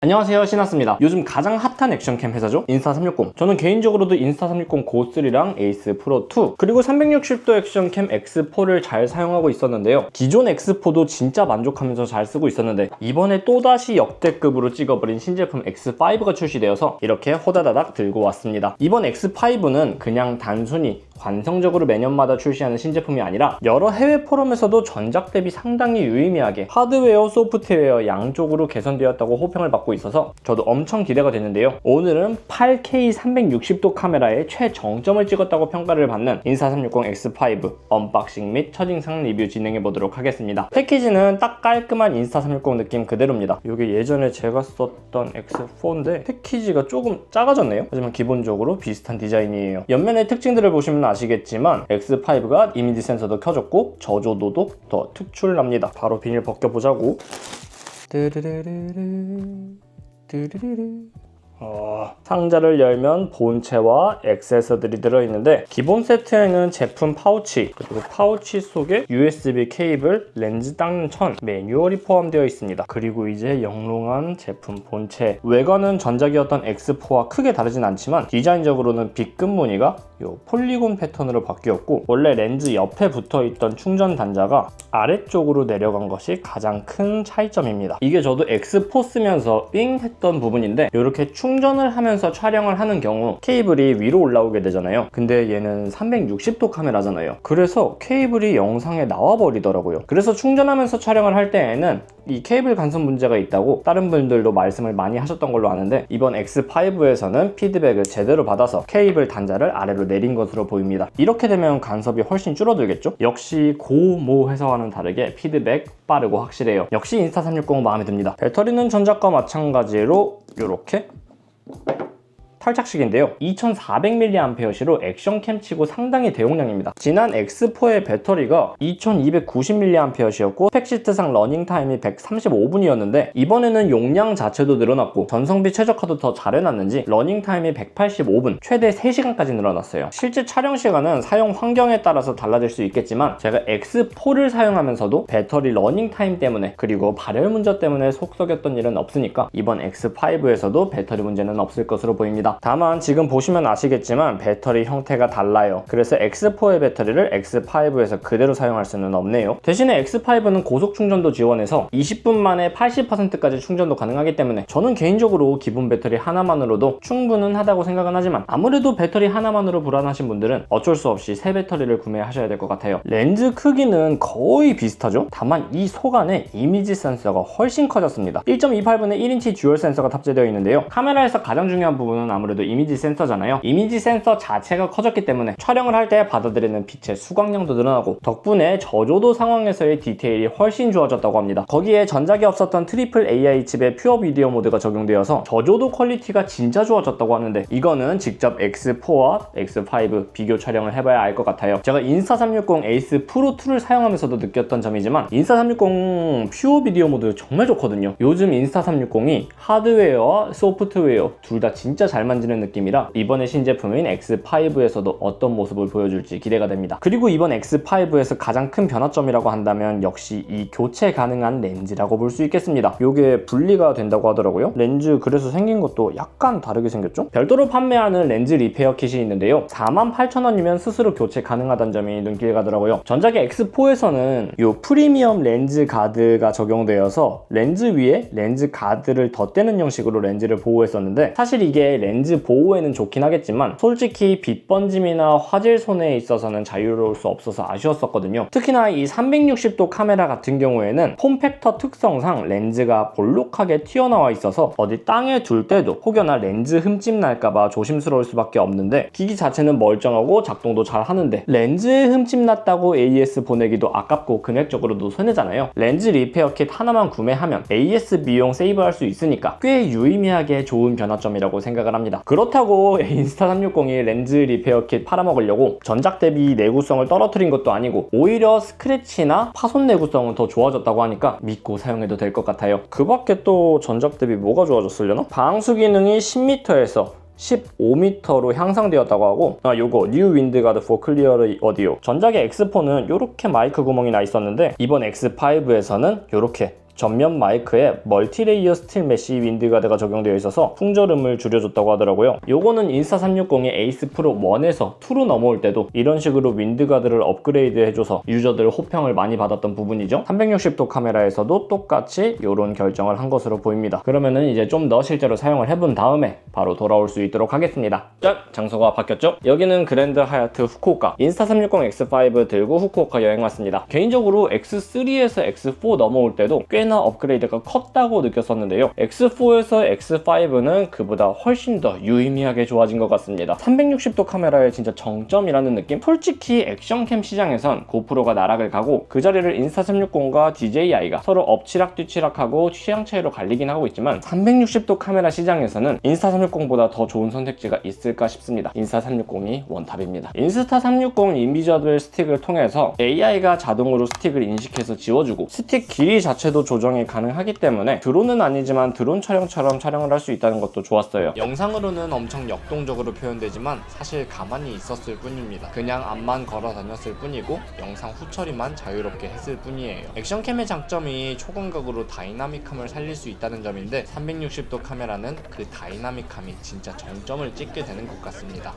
안녕하세요, 신하스입니다. 요즘 가장 핫한 액션캠 회사죠? 인스타360. 저는 개인적으로도 인스타360 고3랑 에이스 프로2 그리고 360도 액션캠 X4를 잘 사용하고 있었는데요. 기존 X4도 진짜 만족하면서 잘 쓰고 있었는데 이번에 또다시 역대급으로 찍어버린 신제품 X5가 출시되어서 이렇게 호다다닥 들고 왔습니다. 이번 X5는 그냥 단순히 관성적으로 매년마다 출시하는 신제품이 아니라 여러 해외 포럼에서도 전작 대비 상당히 유의미하게 하드웨어, 소프트웨어 양쪽으로 개선되었다고 호평을 받고 있어서 저도 엄청 기대가 되는데요. 오늘은 8K 360도 카메라의 최정점을 찍었다고 평가를 받는 인스타360 X5 언박싱 및 첫인상 리뷰 진행해보도록 하겠습니다. 패키지는 딱 깔끔한 인스타360 느낌 그대로입니다. 이게 예전에 제가 썼던 X4인데 패키지가 조금 작아졌네요. 하지만 기본적으로 비슷한 디자인이에요. 옆면의 특징들을 보시면 아시겠지만 X5가 이미지 센서도 켜졌고 저조도도 더 특출납니다. 바로 비닐 벗겨보자고. 상자를 열면 본체와 액세서들이 들어있는데 기본 세트에는 제품 파우치, 그리고 파우치 속에 USB 케이블, 렌즈 닦는 천, 매뉴얼이 포함되어 있습니다. 그리고 이제 영롱한 제품 본체. 외관은 전작이었던 X4와 크게 다르진 않지만 디자인적으로는 B급 무늬가 이 폴리곤 패턴으로 바뀌었고 원래 렌즈 옆에 붙어있던 충전 단자가 아래쪽으로 내려간 것이 가장 큰 차이점입니다. 이게 저도 X4 쓰면서 삥 했던 부분인데 이렇게 충전을 하면서 촬영을 하는 경우 케이블이 위로 올라오게 되잖아요. 근데 얘는 360도 카메라잖아요. 그래서 케이블이 영상에 나와 버리더라고요. 그래서 충전하면서 촬영을 할 때에는 이 케이블 간섭 문제가 있다고 다른 분들도 말씀을 많이 하셨던 걸로 아는데 이번 X5에서는 피드백을 제대로 받아서 케이블 단자를 아래로 내린 것으로 보입니다. 이렇게 되면 간섭이 훨씬 줄어들겠죠? 역시 고/모 회사와는 다르게 피드백 빠르고 확실해요. 역시 인스타360 마음에 듭니다. 배터리는 전작과 마찬가지로 이렇게 탈착식인데요. 2400mAh로 액션캠 치고 상당히 대용량입니다. 지난 X4의 배터리가 2290mAh였고 스펙시트상 러닝타임이 135분이었는데 이번에는 용량 자체도 늘어났고 전성비 최적화도 더 잘 해놨는지 러닝타임이 185분, 최대 3시간까지 늘어났어요. 실제 촬영 시간은 사용 환경에 따라서 달라질 수 있겠지만 제가 X4를 사용하면서도 배터리 러닝타임 때문에 그리고 발열 문제 때문에 속썩였던 일은 없으니까 이번 X5에서도 배터리 문제는 없을 것으로 보입니다. 다만 지금 보시면 아시겠지만 배터리 형태가 달라요. 그래서 X4의 배터리를 X5에서 그대로 사용할 수는 없네요. 대신에 X5는 고속 충전도 지원해서 20분 만에 80%까지 충전도 가능하기 때문에 저는 개인적으로 기본 배터리 하나만으로도 충분은 하다고 생각은 하지만 아무래도 배터리 하나만으로 불안하신 분들은 어쩔 수 없이 새 배터리를 구매하셔야 될 것 같아요. 렌즈 크기는 거의 비슷하죠? 다만 이 속 안에 이미지 센서가 훨씬 커졌습니다. 1.28분의 1인치 듀얼 센서가 탑재되어 있는데요. 카메라에서 가장 중요한 부분은 아무래도 이미지 센서잖아요. 이미지 센서 자체가 커졌기 때문에 촬영을 할 때 받아들이는 빛의 수광량도 늘어나고 덕분에 저조도 상황에서의 디테일이 훨씬 좋아졌다고 합니다. 거기에 전작에 없었던 트리플 AI 칩의 퓨어 비디오 모드가 적용되어서 저조도 퀄리티가 진짜 좋아졌다고 하는데 이거는 직접 X4와 X5 비교 촬영을 해봐야 알 것 같아요. 제가 인스타360 에이스 프로2를 사용하면서도 느꼈던 점이지만 인스타360 퓨어 비디오 모드 정말 좋거든요. 요즘 인스타360이 하드웨어와 소프트웨어 둘 다 진짜 잘 만지는 느낌이라 이번에 신제품인 X5에서도 어떤 모습을 보여줄지 기대가 됩니다. 그리고 이번 X5에서 가장 큰 변화점이라고 한다면 역시 이 교체 가능한 렌즈라고 볼 수 있겠습니다. 이게 분리가 된다고 하더라고요. 렌즈 그래서 생긴 것도 약간 다르게 생겼죠? 별도로 판매하는 렌즈 리페어 킷이 있는데요. 48,000원이면 스스로 교체 가능하다는 점이 눈길 가더라고요. 전작의 X4에서는 이 프리미엄 렌즈 가드가 적용되어서 렌즈 위에 렌즈 가드를 덧대는 형식으로 렌즈를 보호했었는데 사실 이게 렌즈 보호에는 좋긴 하겠지만 솔직히 빛 번짐이나 화질 손해에 있어서는 자유로울 수 없어서 아쉬웠었거든요. 특히나 이 360도 카메라 같은 경우에는 폼팩터 특성상 렌즈가 볼록하게 튀어나와 있어서 어디 땅에 둘 때도 혹여나 렌즈 흠집 날까봐 조심스러울 수밖에 없는데 기기 자체는 멀쩡하고 작동도 잘 하는데 렌즈에 흠집 났다고 AS 보내기도 아깝고 금액적으로도 손해잖아요. 렌즈 리페어 킷 하나만 구매하면 AS 비용 세이브할 수 있으니까 꽤 유의미하게 좋은 변화점이라고 생각을 합니다. 그렇다고 인스타360이 렌즈 리페어 킷 팔아먹으려고 전작 대비 내구성을 떨어뜨린 것도 아니고 오히려 스크래치나 파손 내구성은 더 좋아졌다고 하니까 믿고 사용해도 될 것 같아요. 그 밖에 또 전작 대비 뭐가 좋아졌으려나? 방수 기능이 10m에서 15m로 향상되었다고 하고 요거 New Wind Guard for Clear Audio 전작의 X4는 이렇게 마이크 구멍이 나 있었는데 이번 X5에서는 이렇게 전면 마이크에 멀티레이어 스틸 메쉬 윈드가드가 적용되어 있어서 풍절음을 줄여줬다고 하더라고요. 요거는 인스타360이 에이스 프로 1에서 2로 넘어올 때도 이런 식으로 윈드가드를 업그레이드 해줘서 유저들 호평을 많이 받았던 부분이죠. 360도 카메라에서도 똑같이 이런 결정을 한 것으로 보입니다. 그러면은 이제 좀 더 실제로 사용을 해본 다음에 바로 돌아올 수 있도록 하겠습니다. 짠! 장소가 바뀌었죠? 여기는 그랜드 하얏트 후쿠오카. 인스타360 X5 들고 후쿠오카 여행 왔습니다. 개인적으로 X3에서 X4 넘어올 때도 꽤나 업그레이드가 컸다고 느꼈었는데요. X4에서 X5는 그보다 훨씬 더 유의미하게 좋아진 것 같습니다. 360도 카메라의 진짜 정점이라는 느낌? 솔직히 액션캠 시장에선 고프로가 나락을 가고 그 자리를 인스타360과 DJI가 서로 엎치락뒤치락하고 취향 차이로 갈리긴 하고 있지만 360도 카메라 시장에서는 인스타360보다 더 좋은 선택지가 있을까 싶습니다. 인스타360이 원탑입니다. 인스타360 인비저블 스틱을 통해서 AI가 자동으로 스틱을 인식해서 지워주고 스틱 길이 자체도 조정이 가능하기 때문에 드론은 아니지만 드론 촬영처럼 촬영을 할 수 있다는 것도 좋았어요. 영상으로는 엄청 역동적으로 표현되지만 사실 가만히 있었을 뿐입니다. 그냥 앞만 걸어 다녔을 뿐이고 영상 후처리만 자유롭게 했을 뿐이에요. 액션캠의 장점이 초광각으로 다이나믹함을 살릴 수 있다는 점인데 360도 카메라는 그 다이나믹함이 진짜 정점을 찍게 되는 것 같습니다.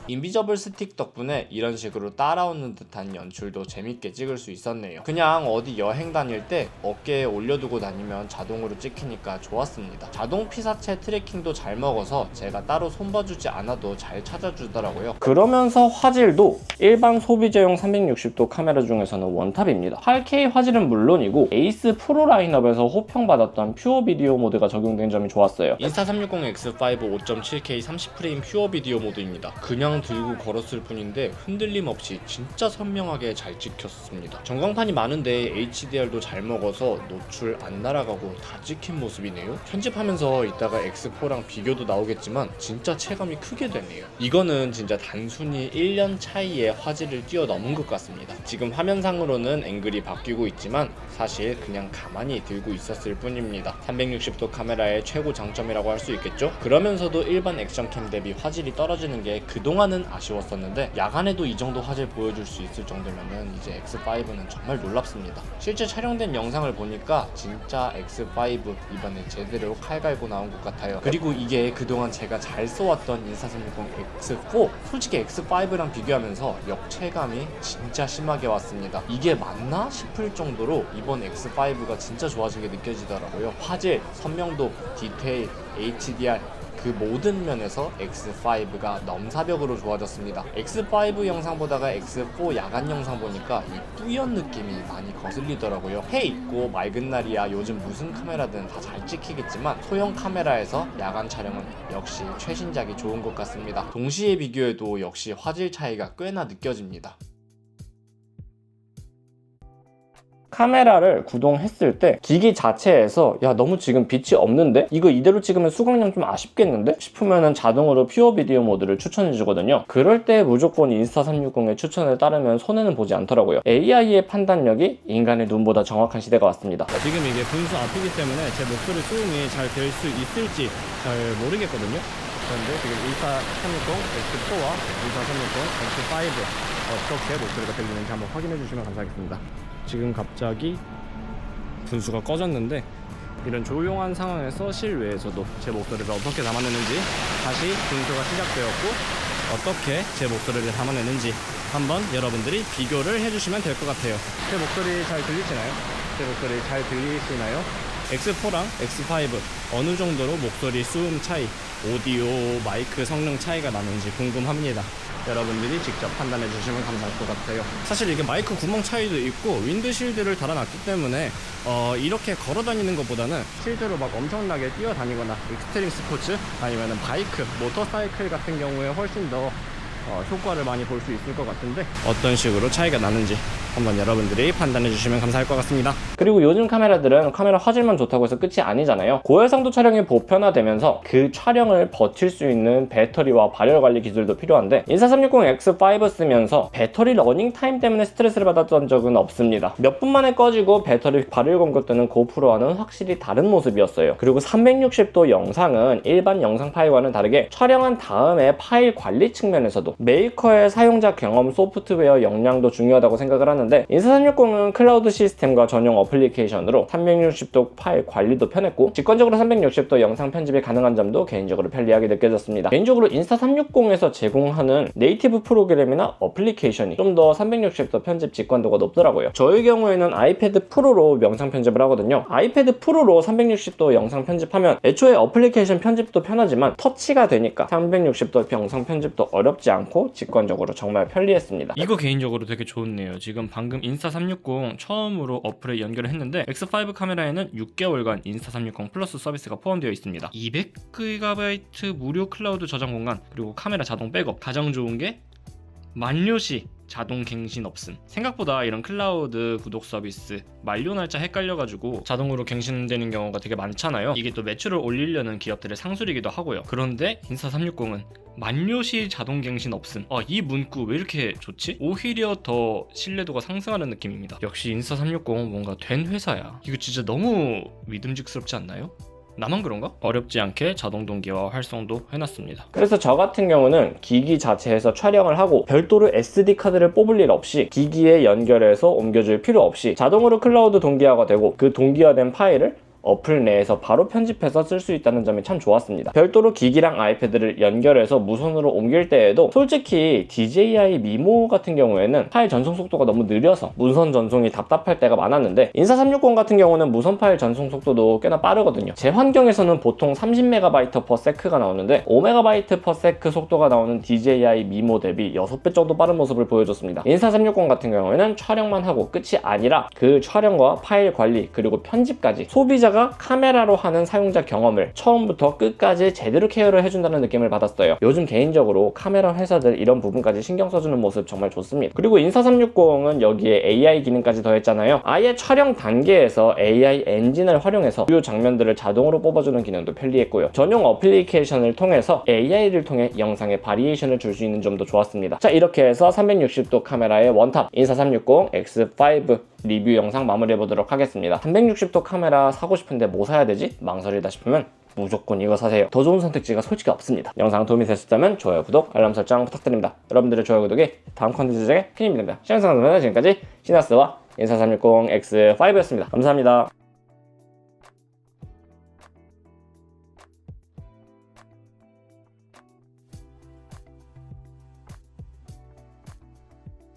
인비저블 스틱 덕분에 이런 식으로 따라오는 듯한 연출도 재밌게 찍을 수 있었네요. 그냥 어디 여행 다닐 때 어깨에 올려두고 다니면 자동으로 찍히니까 좋았습니다. 자동 피사체 트래킹도 잘 먹어서 제가 따로 손봐주지 않아도 잘 찾아주더라고요. 그러면서 화질도 일반 소비자용 360도 카메라 중에서는 원탑입니다. 8K 화질은 물론이고 에이스 프로 라인업에서 호평받았던 퓨어 비디오 모드가 적용된 점이 좋았어요. 인스타360 X5 5.7K 30프레임 퓨어 비디오 모드입니다. 그냥 들고 걸었을 뿐인데 흔들림 없이 진짜 선명하게 잘 찍혔습니다. 전광판이 많은데 HDR도 잘 먹어서 노출 안 날아가고 다 찍힌 모습이네요. 편집하면서 이따가 X4랑 비교도 나오겠지만 진짜 체감이 크게 되네요. 이거는 진짜 단순히 1년 차이의 화질을 뛰어넘은 것 같습니다. 지금 화면상으로는 앵글이 바뀌고 있지만 사실 그냥 가만히 들고 있었을 뿐입니다. 360도 카메라의 최고 장점이라고 할 수 있겠죠? 그러면서도 일반 액션캠 대비 화질이 떨어지는 게 그동안은 아쉬웠었는데 야간에도 이 정도 화질 보여줄 수 있을 정도면은 이제 X5는 정말 놀랍습니다. 실제 촬영된 영상을 보니까 진짜 X5 이번에 제대로 칼 갈고 나온 것 같아요. 그리고 이게 그동안 제가 잘 써왔던 인스타360 X4 솔직히 X5랑 비교하면서 역체감이 진짜 심하게 왔습니다. 이게 맞나 싶을 정도로 이번 X5가 진짜 좋아진 게 느껴지더라고요. 화질, 선명도, 디테일, HDR 그 모든 면에서 X5가 넘사벽으로 좋아졌습니다. X5 영상 보다가 X4 야간 영상 보니까 이 뿌연 느낌이 많이 거슬리더라고요. 해 있고 맑은 날이야 요즘 무슨 카메라든 다 잘 찍히겠지만 소형 카메라에서 야간 촬영은 역시 최신작이 좋은 것 같습니다. 동시에 비교해도 역시 화질 차이가 꽤나 느껴집니다. 카메라를 구동했을 때 기기 자체에서 야 너무 지금 빛이 없는데? 이거 이대로 찍으면 수강량 좀 아쉽겠는데? 싶으면은 자동으로 퓨어 비디오 모드를 추천해 주거든요. 그럴 때 무조건 인스타360의 추천을 따르면 손해는 보지 않더라고요. AI의 판단력이 인간의 눈보다 정확한 시대가 왔습니다. 지금 이게 분수 앞이기 때문에 제 목소리 소음이 잘 될 수 있을지 잘 모르겠거든요. 그런데 지금 인스타360 X4와 인스타360 X5 어떻게 목소리가 들리는지 한번 확인해 주시면 감사하겠습니다. 지금 갑자기 분수가 꺼졌는데 이런 조용한 상황에서 실외에서도 제 목소리를 어떻게 담아내는지 다시 분수가 시작되었고 어떻게 제 목소리를 담아내는지 한번 여러분들이 비교를 해주시면 될 것 같아요. 제 목소리 잘 들리시나요? 제 목소리 잘 들리시나요? X4랑 X5 어느 정도로 목소리 수음 차이, 오디오, 마이크 성능 차이가 나는지 궁금합니다. 여러분들이 직접 판단해 주시면 감사할 것 같아요. 사실 이게 마이크 구멍 차이도 있고 윈드실드를 달아놨기 때문에 이렇게 걸어 다니는 것보다는 실제로 막 엄청나게 뛰어다니거나 익스트림 스포츠 아니면 바이크, 모터사이클 같은 경우에 훨씬 더 효과를 많이 볼 수 있을 것 같은데 어떤 식으로 차이가 나는지 한번 여러분들이 판단해 주시면 감사할 것 같습니다. 그리고 요즘 카메라들은 카메라 화질만 좋다고 해서 끝이 아니잖아요. 고해상도 촬영이 보편화되면서 그 촬영을 버틸 수 있는 배터리와 발열 관리 기술도 필요한데 인스타360 X5 쓰면서 배터리 러닝타임 때문에 스트레스를 받았던 적은 없습니다. 몇 분 만에 꺼지고 배터리 발열 검거 때는 고프로와는 확실히 다른 모습이었어요. 그리고 360도 영상은 일반 영상 파일과는 다르게 촬영한 다음에 파일 관리 측면에서도 메이커의 사용자 경험 소프트웨어 역량도 중요하다고 생각을 하는데 하는데 인스타360은 클라우드 시스템과 전용 어플리케이션으로 360도 파일 관리도 편했고 직관적으로 360도 영상 편집이 가능한 점도 개인적으로 편리하게 느껴졌습니다. 개인적으로 인스타360에서 제공하는 네이티브 프로그램이나 어플리케이션이 좀 더 360도 편집 직관도가 높더라고요. 저의 경우에는 아이패드 프로로 영상 편집을 하거든요. 아이패드 프로로 360도 영상 편집하면 애초에 어플리케이션 편집도 편하지만 터치가 되니까 360도 영상 편집도 어렵지 않고 직관적으로 정말 편리했습니다. 이거 개인적으로 되게 좋네요. 지금 방금 인스타360 처음으로 어플에 연결을 했는데 X5 카메라에는 6개월간 인스타360 플러스 서비스가 포함되어 있습니다. 200GB 무료 클라우드 저장 공간, 그리고 카메라 자동 백업. 가장 좋은 게 만료시 자동 갱신 없음. 생각보다 이런 클라우드 구독 서비스 만료 날짜 헷갈려가지고 자동으로 갱신되는 경우가 되게 많잖아요. 이게 또 매출을 올리려는 기업들의 상술이기도 하고요. 그런데 인스타360은 만료시 자동 갱신 없음. 이 문구 왜 이렇게 좋지? 오히려 더 신뢰도가 상승하는 느낌입니다. 역시 인스타360 뭔가 된 회사야. 이거 진짜 너무 믿음직스럽지 않나요? 나만 그런가? 어렵지 않게 자동 동기화 활성도 해놨습니다. 그래서 저 같은 경우는 기기 자체에서 촬영을 하고 별도로 SD카드를 뽑을 일 없이 기기에 연결해서 옮겨줄 필요 없이 자동으로 클라우드 동기화가 되고 그 동기화된 파일을 어플 내에서 바로 편집해서 쓸 수 있다는 점이 참 좋았습니다. 별도로 기기랑 아이패드를 연결해서 무선으로 옮길 때에도 솔직히 DJI 미모 같은 경우에는 파일 전송 속도가 너무 느려서 무선 전송이 답답할 때가 많았는데 인스타360 같은 경우는 무선 파일 전송 속도도 꽤나 빠르거든요. 제 환경에서는 보통 30MB/s가 나오는데 5MB/s 속도가 나오는 DJI 미모 대비 6배 정도 빠른 모습을 보여줬습니다. 인스타360 같은 경우에는 촬영만 하고 끝이 아니라 그 촬영과 파일 관리 그리고 편집까지 소비자가 카메라로 하는 사용자 경험을 처음부터 끝까지 제대로 케어를 해준다는 느낌을 받았어요. 요즘 개인적으로 카메라 회사들 이런 부분까지 신경 써주는 모습 정말 좋습니다. 그리고 인스타360은 여기에 AI 기능까지 더했잖아요. 아예 촬영 단계에서 AI 엔진을 활용해서 주요 장면들을 자동으로 뽑아주는 기능도 편리했고요. 전용 어플리케이션을 통해서 AI를 통해 영상에 바리에이션을 줄 수 있는 점도 좋았습니다. 자, 이렇게 해서 360도 카메라의 원탑 인스타360 X5 리뷰 영상 마무리해보도록 하겠습니다. 360도 카메라 사고 싶은데 뭐 사야 되지? 망설이다 싶으면 무조건 이거 사세요. 더 좋은 선택지가 솔직히 없습니다. 영상 도움이 되셨다면 좋아요, 구독, 알람 설정 부탁드립니다. 여러분들의 좋아요, 구독이 다음 컨텐츠 제작에 큰 힘이 됩니다. 시청해주셔서 감사합니다. 지금까지 시나스와 인스타360 X5였습니다. 감사합니다.